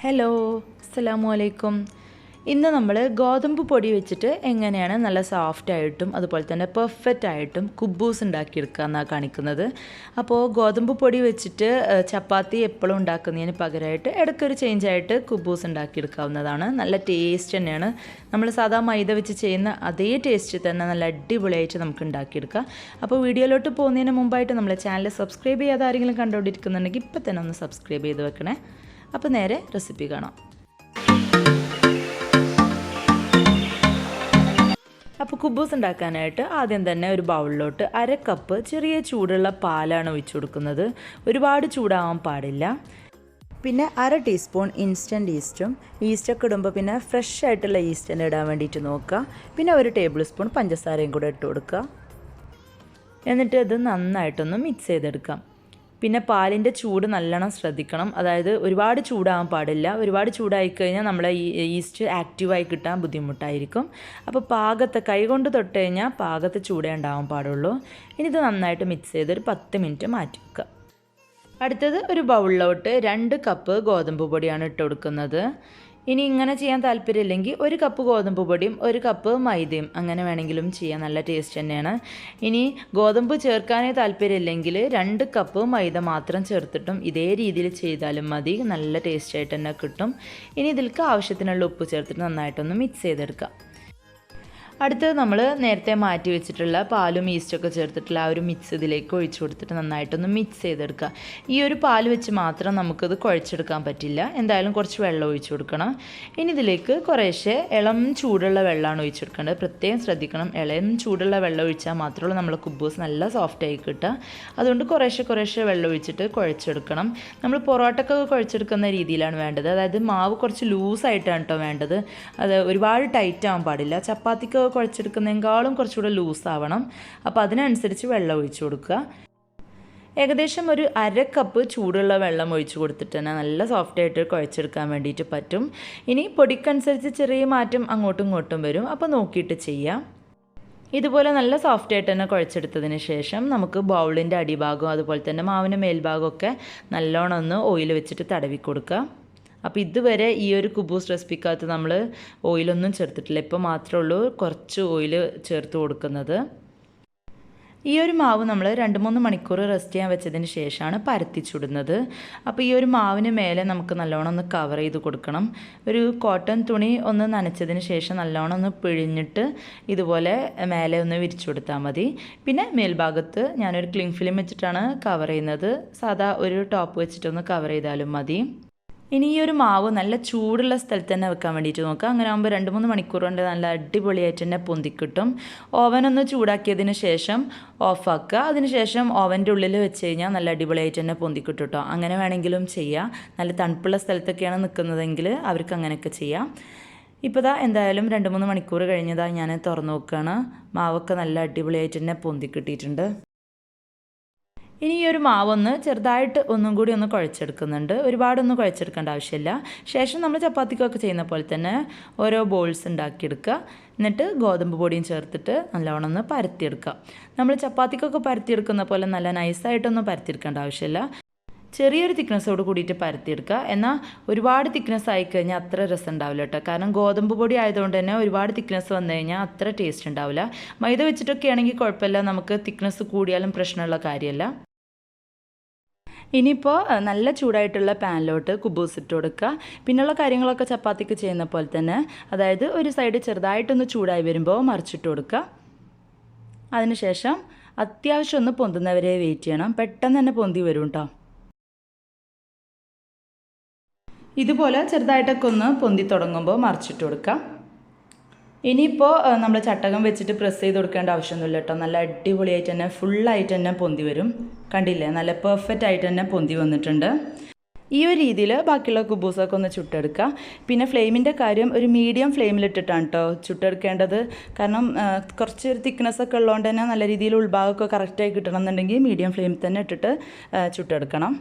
Hello, അസ്സലാമു അലൈക്കും. ഇന്ന് നമ്മൾ ഗോതമ്പ് പൊടി വെച്ചിട്ട് എങ്ങനെയാണ് നല്ല സോഫ്റ്റ് ആയിട്ടും അതുപോലെ തന്നെ പെർഫെക്റ്റ് ആയിട്ടും കുബൂസ് ഉണ്ടാക്കിയെടുക്കുക എന്നാണ് കാണിക്കുന്നത്. അപ്പോൾ ഗോതമ്പ് പൊടി വെച്ചിട്ട് ചപ്പാത്തി എപ്പോഴും ഉണ്ടാക്കുന്നതിന് പകരമായിട്ട് ഇടയ്ക്കൊരു ചേഞ്ച് ആയിട്ട് കുബൂസ് ഉണ്ടാക്കിയെടുക്കാവുന്നതാണ്. നല്ല ടേസ്റ്റ് തന്നെയാണ്. നമ്മൾ സാധാ മൈദ വെച്ച് ചെയ്യുന്ന അതേ ടേസ്റ്റ് തന്നെ നല്ല അടിപൊളിയായിട്ട് നമുക്ക് ഉണ്ടാക്കിയെടുക്കാം. അപ്പോൾ വീഡിയോയിലോട്ട് പോകുന്നതിന് മുമ്പായിട്ട് നമ്മളെ ചാനൽ സബ്സ്ക്രൈബ് ചെയ്യാതെ ആരെങ്കിലും കണ്ടുകൊണ്ടിരിക്കുന്നുണ്ടെങ്കിൽ ഇപ്പം തന്നെ ഒന്ന് സബ്സ്ക്രൈബ് ചെയ്ത് വെക്കണേ. അപ്പോൾ നേരെ റെസിപ്പി കാണാം. അപ്പോൾ കുബൂസ് ഉണ്ടാക്കാനായിട്ട് ആദ്യം തന്നെ ഒരു ബൗളിലോട്ട് 1/2 കപ്പ് ചെറിയ ചൂടുള്ള പാലാണ് ഒഴിച്ചു കൊടുക്കുന്നത്. ഒരുപാട് ചൂടാവാൻ പാടില്ല. പിന്നെ 1/2 ടീസ്പൂൺ ഇൻസ്റ്റൻറ്റ് ഈസ്റ്റൊക്കെ ഇടുമ്പോൾ പിന്നെ ഫ്രഷ് ആയിട്ടുള്ള ഈസ്റ്റ് തന്നെ ഇടാൻ വേണ്ടിയിട്ട് നോക്കുക. പിന്നെ 1 ടേബിൾ സ്പൂൺ പഞ്ചസാരയും കൂടെ ഇട്ട് കൊടുക്കുക. എന്നിട്ട് ഇത് നന്നായിട്ടൊന്ന് മിക്സ് ചെയ്തെടുക്കാം. പിന്നെ പാലിൻ്റെ ചൂട് നല്ലോണം ശ്രദ്ധിക്കണം. അതായത് ഒരുപാട് ചൂടാകാൻ പാടില്ല. ഒരുപാട് ചൂടായി കഴിഞ്ഞാൽ നമ്മളെ ഈസ്റ്റ് ആക്റ്റീവായി കിട്ടാൻ ബുദ്ധിമുട്ടായിരിക്കും. അപ്പോൾ പാകത്തെ കൈകൊണ്ട് തൊട്ട് കഴിഞ്ഞാൽ പാകത്തെ ചൂടേ ഉണ്ടാവാൻ പാടുള്ളൂ. ഇനി ഇത് നന്നായിട്ട് മിക്സ് ചെയ്ത് ഒരു 10 മിനിറ്റ് മാറ്റി വെക്കുക. അടുത്തത് ഒരു ബൗളിലോട്ട് 2 കപ്പ് ഗോതമ്പ് പൊടിയാണ് ഇട്ട് കൊടുക്കുന്നത്. ഇനി ഇങ്ങനെ ചെയ്യാൻ താല്പര്യമില്ലെങ്കിൽ 1 കപ്പ് ഗോതമ്പ് പൊടിയും 1 കപ്പ് മൈദയും അങ്ങനെ വേണമെങ്കിലും ചെയ്യാൻ നല്ല ടേസ്റ്റ് തന്നെയാണ്. ഇനി ഗോതമ്പ് ചേർക്കാനേ താല്പര്യമില്ലെങ്കിൽ 2 കപ്പ് മൈദ മാത്രം ചേർത്തിട്ടും ഇതേ രീതിയിൽ ചെയ്താലും മതി. നല്ല ടേസ്റ്റായിട്ട് തന്നെ കിട്ടും. ഇനി ഇതിലേക്ക് ആവശ്യത്തിനുള്ള ഉപ്പ് ചേർത്തിട്ട് നന്നായിട്ടൊന്ന് മിക്സ് ചെയ്തെടുക്കാം. അടുത്തത് നമ്മൾ നേരത്തെ മാറ്റി വെച്ചിട്ടുള്ള പാലും ഈസ്റ്റൊക്കെ ചേർത്തിട്ടുള്ള ആ ഒരു മിക്സ് ഇതിലേക്ക് ഒഴിച്ചു കൊടുത്തിട്ട് നന്നായിട്ടൊന്ന് മിക്സ് ചെയ്തെടുക്കുക. ഈ ഒരു പാൽ വെച്ച് മാത്രം നമുക്കത് കുഴച്ചെടുക്കാൻ പറ്റില്ല. എന്തായാലും കുറച്ച് വെള്ളം ഒഴിച്ചു കൊടുക്കണം. ഇനി ഇതിലേക്ക് കുറേശ്ശെ ഇളം ചൂടുള്ള വെള്ളമാണ് ഒഴിച്ചു കൊടുക്കേണ്ടത്. പ്രത്യേകം ശ്രദ്ധിക്കണം. ഇളം ചൂടുള്ള വെള്ളം ഒഴിച്ചാൽ മാത്രമേ നമ്മളെ കുബൂസ് നല്ല സോഫ്റ്റായി കിട്ടുക. അതുകൊണ്ട് കുറേശ്ശെ വെള്ളം ഒഴിച്ചിട്ട് കുഴച്ചെടുക്കണം. നമ്മൾ പൊറോട്ടക്കൊക്കെ കുഴച്ചെടുക്കുന്ന രീതിയിലാണ് വേണ്ടത്. അതായത് മാവ് കുറച്ച് ലൂസായിട്ടാണ് കേട്ടോ വേണ്ടത്. അത് ഒരുപാട് ടൈറ്റ് ആവാൻ പാടില്ല. ചപ്പാത്തിക്ക് കുഴച്ചെടുക്കുന്നതിനേക്കാളും കുറച്ചുകൂടെ ലൂസാവണം. അപ്പോൾ അതിനനുസരിച്ച് വെള്ളം ഒഴിച്ചു കൊടുക്കുക. ഏകദേശം ഒരു 1/2 കപ്പ് ചൂടുള്ള വെള്ളം ഒഴിച്ചു കൊടുത്തിട്ട് തന്നെ നല്ല സോഫ്റ്റായിട്ട് കുഴച്ചെടുക്കാൻ വേണ്ടിയിട്ട് പറ്റും. ഇനി പൊടിക്കനുസരിച്ച് ചെറിയ മാറ്റം അങ്ങോട്ടും ഇങ്ങോട്ടും വരും. അപ്പോൾ നോക്കിയിട്ട് ചെയ്യാം. ഇതുപോലെ നല്ല സോഫ്റ്റായിട്ട് തന്നെ കുഴച്ചെടുത്തതിന് ശേഷം നമുക്ക് ബൗളിൻ്റെ അടിഭാഗവും അതുപോലെ തന്നെ മാവിൻ്റെ മേൽഭാഗമൊക്കെ നല്ലോണം ഒന്ന് ഓയിൽ വെച്ചിട്ട് തടവി കൊടുക്കുക. അപ്പോൾ ഇതുവരെ ഈ ഒരു കുബൂസ് റെസിപ്പിക്കകത്ത് നമ്മൾ ഓയിലൊന്നും ചേർത്തിട്ടില്ല. ഇപ്പോൾ മാത്രമേ ഉള്ളൂ കുറച്ച് ഓയിൽ ചേർത്ത് കൊടുക്കുന്നത്. ഈ ഒരു മാവ് നമ്മൾ 2-3 മണിക്കൂർ റെസ്റ്റ് ചെയ്യാൻ വെച്ചതിന് ശേഷമാണ് പരത്തി ചുടുന്നത്. അപ്പോൾ ഈ ഒരു മാവിന് മേലെ നമുക്ക് നല്ലോണം ഒന്ന് കവർ ചെയ്ത് കൊടുക്കണം. ഒരു കോട്ടൺ തുണി ഒന്ന് നനച്ചതിന് ശേഷം നല്ലോണം ഒന്ന് പിഴിഞ്ഞിട്ട് ഇതുപോലെ മേലെ ഒന്ന് വിരിച്ചു കൊടുത്താൽ മതി. പിന്നെ മേൽഭാഗത്ത് ഞാനൊരു ക്ലിംഗ് ഫിലിം വെച്ചിട്ടാണ് കവർ ചെയ്യുന്നത്. സാധാ ഒരു ടോപ്പ് വെച്ചിട്ടൊന്ന് കവർ ചെയ്താലും മതി. ഇനി ഈ ഒരു മാവ് നല്ല ചൂടുള്ള സ്ഥലത്ത് തന്നെ വെക്കാൻ വേണ്ടിയിട്ട് നോക്കുക. അങ്ങനെ ആകുമ്പോൾ 2-3 മണിക്കൂർ കൊണ്ട് നല്ല അടിപൊളിയായിട്ട് തന്നെ പൊന്തിക്കിട്ടും. ഓവനൊന്ന് ചൂടാക്കിയതിന് ശേഷം ഓഫാക്കുക. അതിനുശേഷം ഓവൻ്റെ ഉള്ളിൽ വെച്ച് കഴിഞ്ഞാൽ നല്ല അടിപൊളിയായിട്ട് തന്നെ പൊന്തിക്കിട്ടും കേട്ടോ. അങ്ങനെ വേണമെങ്കിലും ചെയ്യാം. നല്ല തണുപ്പുള്ള സ്ഥലത്തൊക്കെയാണ് നിൽക്കുന്നതെങ്കിൽ അവർക്ക് അങ്ങനെയൊക്കെ ചെയ്യാം. ഇപ്പോൾ ദാ എന്തായാലും 2-3 മണിക്കൂർ കഴിഞ്ഞതാ ഞാൻ തുറന്നു നോക്കുകയാണ്. മാവൊക്കെ നല്ല അടിപൊളിയായിട്ട് തന്നെ പൊന്തിക്കിട്ടിയിട്ടുണ്ട്. ഇനി ഈ ഒരു മാവൊന്ന് ചെറുതായിട്ട് ഒന്നും കൂടി ഒന്ന് കുഴച്ചെടുക്കുന്നുണ്ട്. ഒരുപാടൊന്നും കുഴച്ചെടുക്കേണ്ട ആവശ്യമില്ല. ശേഷം നമ്മൾ ചപ്പാത്തിക്കൊക്കെ ചെയ്യുന്ന പോലെ തന്നെ ഓരോ ബോൾസ് ഉണ്ടാക്കിയെടുക്കുക. എന്നിട്ട് ഗോതമ്പ് പൊടിയും ചേർത്തിട്ട് നല്ലോണം ഒന്ന് പരത്തിയെടുക്കുക. നമ്മൾ ചപ്പാത്തിക്കൊക്കെ പരത്തിയെടുക്കുന്ന പോലെ നല്ല നൈസായിട്ടൊന്നും പരത്തിയെടുക്കേണ്ട ആവശ്യമില്ല. ചെറിയൊരു തിക്നെസ്സോട് കൂടിയിട്ട് പരത്തിയെടുക്കുക. എന്നാൽ ഒരുപാട് തിക്നെസ് ആയിക്കഴിഞ്ഞാൽ അത്ര രസം ഉണ്ടാവില്ല കേട്ടോ. കാരണം ഗോതമ്പ് പൊടി ആയതുകൊണ്ട് തന്നെ ഒരുപാട് തിക്നെസ് വന്നു കഴിഞ്ഞാൽ അത്ര ടേസ്റ്റ് ഉണ്ടാവില്ല. മൈദ വെച്ചിട്ടൊക്കെ ആണെങ്കിൽ കുഴപ്പമില്ല. നമുക്ക് തിക്നെസ് കൂടിയാലും പ്രശ്നമുള്ള കാര്യമല്ല. ഇനിയിപ്പോൾ നല്ല ചൂടായിട്ടുള്ള പാനിലോട്ട് കുബൂസ് ഇട്ട് കൊടുക്കുക. പിന്നെയുള്ള കാര്യങ്ങളൊക്കെ ചപ്പാത്തിക്ക് ചെയ്യുന്ന പോലെ തന്നെ, അതായത് ഒരു സൈഡ് ചെറുതായിട്ടൊന്ന് ചൂടായി വരുമ്പോൾ മറിച്ചിട്ട് കൊടുക്കുക. അതിനുശേഷം അത്യാവശ്യം ഒന്ന് പൊന്തുന്നവരെ വെയിറ്റ് ചെയ്യണം. പെട്ടെന്ന് തന്നെ പൊന്തി വരും കേട്ടോ. ഇതുപോലെ ചെറുതായിട്ടൊക്കെ ഒന്ന് പൊന്തി തുടങ്ങുമ്പോൾ മറിച്ചിട്ട് കൊടുക്കുക. ഇനിയിപ്പോൾ നമ്മൾ ചട്ടകം വെച്ചിട്ട് പ്രസ് ചെയ്ത് കൊടുക്കേണ്ട ആവശ്യമൊന്നുമില്ല കേട്ടോ. നല്ല അടിപൊളിയായിട്ട് തന്നെ ഫുള്ളായിട്ട് തന്നെ പൊന്തി വരും. കണ്ടില്ലേ, നല്ല പെർഫെക്റ്റ് ആയിട്ട് തന്നെ പൊന്തി വന്നിട്ടുണ്ട്. ഈ ഒരു രീതിയിൽ ബാക്കിയുള്ള കുബൂസൊക്കെ ഒന്ന് ചുട്ടെടുക്കുക. പിന്നെ ഫ്ലെയിമിൻ്റെ കാര്യം ഒരു മീഡിയം ഫ്ലെയിമിലിട്ടിട്ടാണ് കേട്ടോ ചുട്ടെടുക്കേണ്ടത്. കാരണം കുറച്ച് തിക്നെസ്സൊക്കെ ഉള്ളതുകൊണ്ട് തന്നെ നല്ല രീതിയിൽ ഉൾഭാഗമൊക്കെ കറക്റ്റായി കിട്ടണം എന്നുണ്ടെങ്കിൽ മീഡിയം ഫ്ലെയിമിൽ തന്നെ ഇട്ടിട്ട് ചുട്ടെടുക്കണം.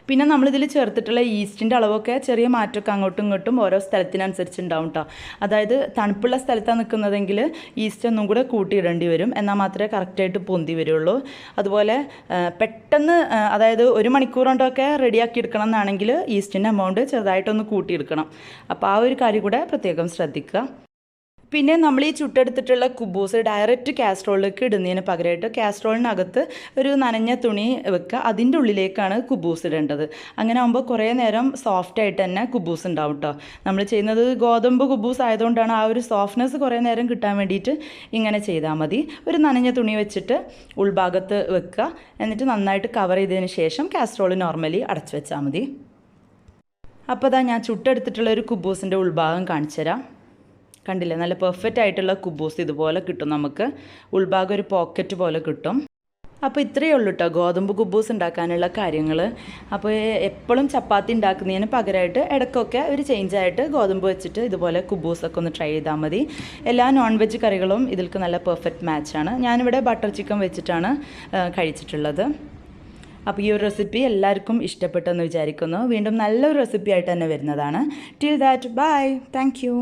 പിന്നെ നമ്മളിതിൽ ചേർത്തിട്ടുള്ള ഈസ്റ്റിൻ്റെ അളവൊക്കെ ചെറിയ മാറ്റമൊക്കെ അങ്ങോട്ടും ഇങ്ങോട്ടും ഓരോ സ്ഥലത്തിനനുസരിച്ച് ഉണ്ടാവും കേട്ടോ. അതായത് തണുപ്പുള്ള സ്ഥലത്താണ് നിൽക്കുന്നതെങ്കിൽ ഈസ്റ്റ് ഒന്നും കൂടെ കൂട്ടിയിടേണ്ടി വരും, എന്നാൽ മാത്രമേ കറക്റ്റായിട്ട് പൊന്തി വരുള്ളൂ. അതുപോലെ പെട്ടെന്ന് അതായത് 1 മണിക്കൂർ കൊണ്ടൊക്കെ റെഡിയാക്കി എടുക്കണം എന്നാണെങ്കിൽ ഈസ്റ്റിൻ്റെ എമൗണ്ട് ചെറുതായിട്ടൊന്ന് കൂട്ടിയെടുക്കണം. അപ്പോൾ ആ ഒരു കാര്യം കൂടെ പ്രത്യേകം ശ്രദ്ധിക്കുക. പിന്നെ നമ്മൾ ഈ ചുട്ടെടുത്തിട്ടുള്ള കുബൂസ് ഡയറക്റ്റ് കാസ്ട്രോളിലേക്ക് ഇടുന്നതിന് പകരമായിട്ട് കാസ്ട്രോളിനകത്ത് ഒരു നനഞ്ഞ തുണി വെക്കുക, അതിൻ്റെ ഉള്ളിലേക്കാണ് കുബൂസ് ഇടേണ്ടത്. അങ്ങനെ ആകുമ്പോൾ കുറേ നേരം സോഫ്റ്റ് ആയിട്ട് തന്നെ കുബൂസ് ഉണ്ടാവും കേട്ടോ. നമ്മൾ ചെയ്യുന്നത് ഗോതമ്പ് കുബൂസ് ആയതുകൊണ്ടാണ് ആ ഒരു സോഫ്റ്റ്നെസ് കുറേ നേരം കിട്ടാൻ വേണ്ടിയിട്ട് ഇങ്ങനെ ചെയ്താൽ മതി. ഒരു നനഞ്ഞ തുണി വെച്ചിട്ട് ഉൾഭാഗത്ത് വെക്കുക, എന്നിട്ട് നന്നായിട്ട് കവർ ചെയ്തതിന് ശേഷം കാസ്ട്രോൾ നോർമലി അടച്ചു വെച്ചാൽ മതി. അപ്പോൾ അതാ ഞാൻ ചുട്ടെടുത്തിട്ടുള്ള ഒരു കുബൂസിൻ്റെ ഉൾഭാഗം കാണിച്ചു തരാം. കണ്ടില്ലേ, നല്ല പെർഫെക്റ്റ് ആയിട്ടുള്ള കുബൂസ് ഇതുപോലെ കിട്ടും നമുക്ക്. ഉൾഭാഗം ഒരു പോക്കറ്റ് പോലെ കിട്ടും. അപ്പോൾ ഇത്രയേ ഉള്ളൂ കേട്ടോ ഗോതമ്പ് കുബൂസ് ഉണ്ടാക്കാനുള്ള കാര്യങ്ങൾ. അപ്പോൾ എപ്പോഴും ചപ്പാത്തി ഉണ്ടാക്കുന്നതിന് പകരമായിട്ട് ഇടയ്ക്കൊക്കെ ഒരു ചേഞ്ചായിട്ട് ഗോതമ്പ് വെച്ചിട്ട് ഇതുപോലെ കുബൂസൊക്കെ ഒന്ന് ട്രൈ ചെയ്താൽ മതി. എല്ലാ നോൺ വെജ് കറികളും ഇതിൽക്ക് നല്ല പെർഫെക്റ്റ് മാച്ചാണ്. ഞാനിവിടെ ബട്ടർ ചിക്കൻ വെച്ചിട്ടാണ് കഴിച്ചിട്ടുള്ളത്. അപ്പോൾ ഈ ഒരു റെസിപ്പി എല്ലാവർക്കും ഇഷ്ടപ്പെട്ടെന്ന് വിചാരിക്കുന്നു. വീണ്ടും നല്ലൊരു റെസിപ്പി ആയിട്ട് തന്നെ വരുന്നതാണ്. Till that bye, thank U.